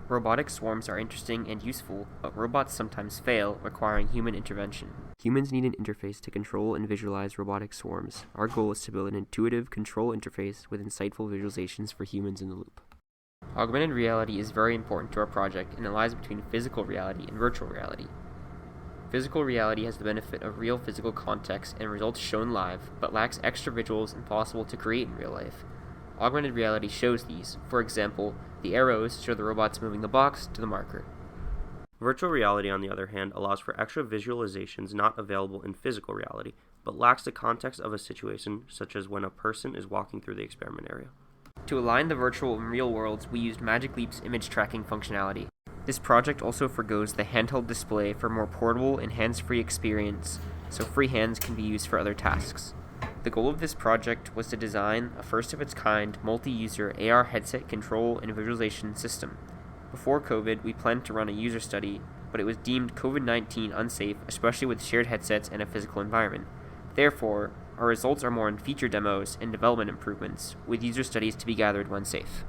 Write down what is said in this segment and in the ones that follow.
Robotic swarms are interesting and useful, but robots sometimes fail, requiring human intervention. Humans need an interface to control and visualize robotic swarms. Our goal is to build an intuitive control interface with insightful visualizations for humans in the loop. Augmented reality is very important to our project, and it lies between physical reality and virtual reality. Physical reality has the benefit of real physical context and results shown live, but lacks extra visuals impossible to create in real life. Augmented reality shows these. For example, the arrows show the robots moving the box to the marker. Virtual reality, on the other hand, allows for extra visualizations not available in physical reality, but lacks the context of a situation, such as when a person is walking through the experiment area. To align the virtual and real worlds, we used Magic Leap's image tracking functionality. This project also forgoes the handheld display for more portable and hands-free experience, so free hands can be used for other tasks. The goal of this project was to design a first-of-its-kind, multi-user AR headset control and visualization system. Before COVID, we planned to run a user study, but it was deemed COVID-19 unsafe, especially with shared headsets and a physical environment. Therefore, our results are more in feature demos and development improvements, with user studies to be gathered when safe.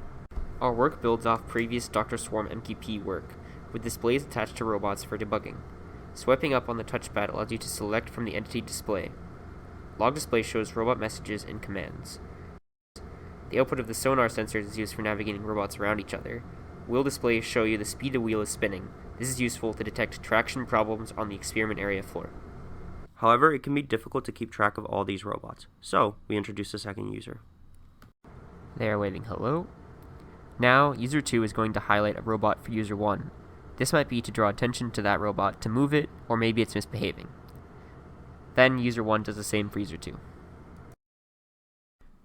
Our work builds off previous Dr. SWARM MQP work, with displays attached to robots for debugging. Swiping up on the touchpad allows you to select from the entity display. Log display shows robot messages and commands. The output of the sonar sensors is used for navigating robots around each other. Wheel displays show you the speed the wheel is spinning. This is useful to detect traction problems on the experiment area floor. However, it can be difficult to keep track of all these robots, so we introduced a second user. They are waving hello. Now, user 2 is going to highlight a robot for user 1. This might be to draw attention to that robot to move it, or maybe it's misbehaving. Then user 1 does the same for user 2.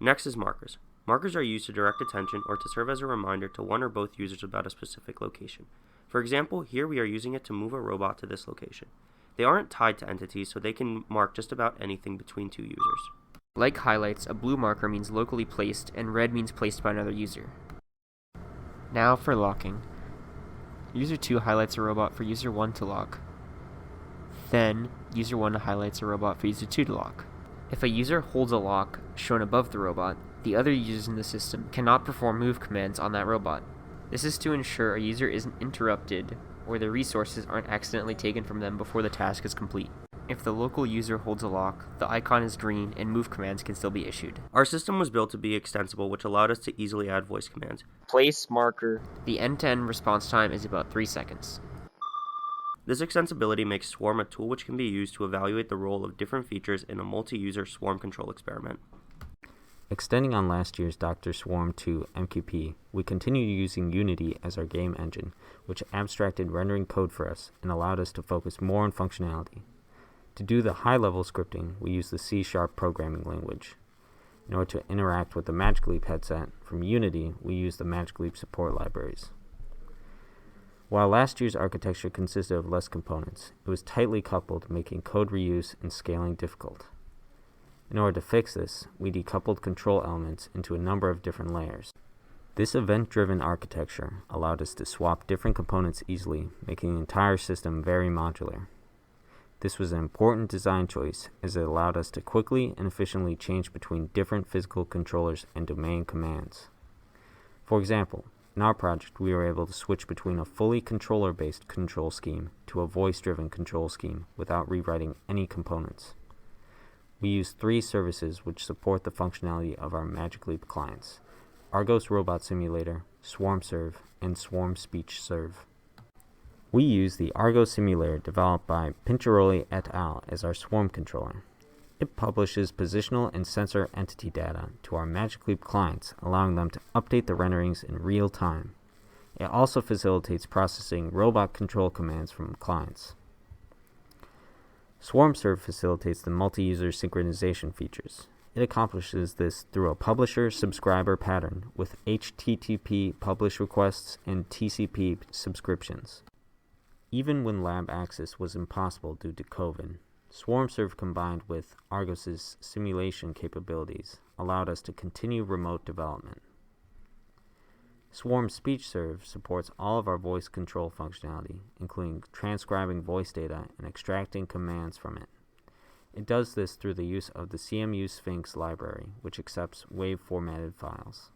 Next is markers. Markers are used to direct attention or to serve as a reminder to one or both users about a specific location. For example, here we are using it to move a robot to this location. They aren't tied to entities, so they can mark just about anything between two users. Like highlights, a blue marker means locally placed, and red means placed by another user. Now for locking. User 2 highlights a robot for user 1 to lock. Then, user 1 highlights a robot for user 2 to lock. If a user holds a lock shown above the robot, the other users in the system cannot perform move commands on that robot. This is to ensure a user isn't interrupted or their resources aren't accidentally taken from them before the task is complete. If the local user holds a lock, the icon is green and move commands can still be issued. Our system was built to be extensible, which allowed us to easily add voice commands. Place marker. The end-to-end response time is about 3 seconds. This extensibility makes SWARM a tool which can be used to evaluate the role of different features in a multi-user swarm control experiment. Extending on last year's Dr. SWARM 2 MQP, we continued using Unity as our game engine, which abstracted rendering code for us and allowed us to focus more on functionality. To do the high-level scripting, we used the C# programming language. In order to interact with the Magic Leap headset, from Unity, we used the Magic Leap support libraries. While last year's architecture consisted of less components, it was tightly coupled, making code reuse and scaling difficult. In order to fix this, we decoupled control elements into a number of different layers. This event-driven architecture allowed us to swap different components easily, making the entire system very modular. This was an important design choice as it allowed us to quickly and efficiently change between different physical controllers and domain commands. For example, in our project we were able to switch between a fully controller-based control scheme to a voice-driven control scheme without rewriting any components. We use 3 services which support the functionality of our Magic Leap clients: Argos Robot Simulator, SwarmServe, and SWARM Speech Serve. We use the Argos Simulator developed by Pincheroli et al. As our swarm controller. It publishes positional and sensor entity data to our Magic Leap clients, allowing them to update the renderings in real time. It also facilitates processing robot control commands from clients. SwarmServe facilitates the multi-user synchronization features. It accomplishes this through a publisher-subscriber pattern with HTTP publish requests and TCP subscriptions. Even when lab access was impossible due to COVID, SwarmServe combined with Argos's simulation capabilities allowed us to continue remote development. SWARM Speech Serve supports all of our voice control functionality, including transcribing voice data and extracting commands from it. It does this through the use of the CMU Sphinx library, which accepts WAV-formatted files.